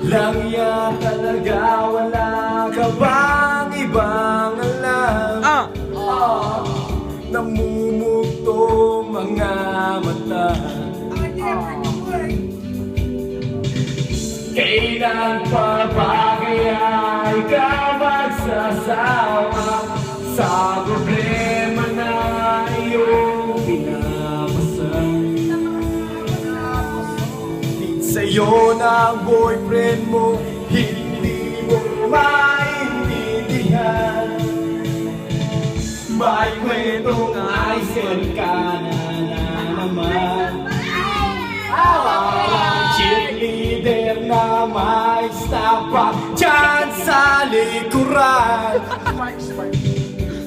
lang yan talaga. Wala ka bang ibang alam? Namumugto mga mata. Kailan pa ba kaya ikaw magsasawa sa problema na iyong pinapasa? Sa'yo ng boyfriend mo, hindi mo maintindihan. May kwentong aisel ka na naman. Cheerleader na may stapa dyan sa likuran.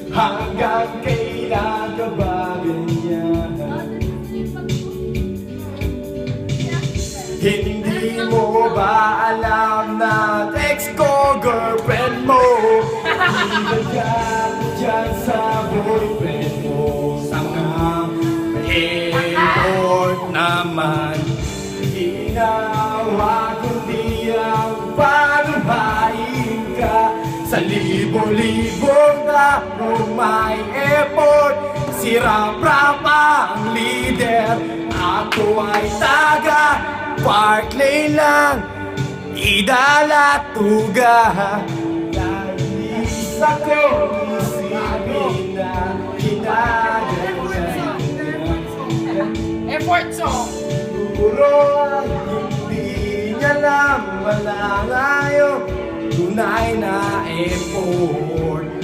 Hanggang kailan ka ba ganyan? Hindi mo ba alam na ex ko girlfriend mo? Hindi ka dyan sa boyfriend mo. Sanga effort naman. Ginawa kundi ang panuhain ka sa libo-libong na may effort. Sira-prap ang leader, ako ay taga Park Lane lang, idalatuga. Nais ako isipin na ginagawa. Effort song! Siguro ay hindi niya lang wala ngayon tunay na effort.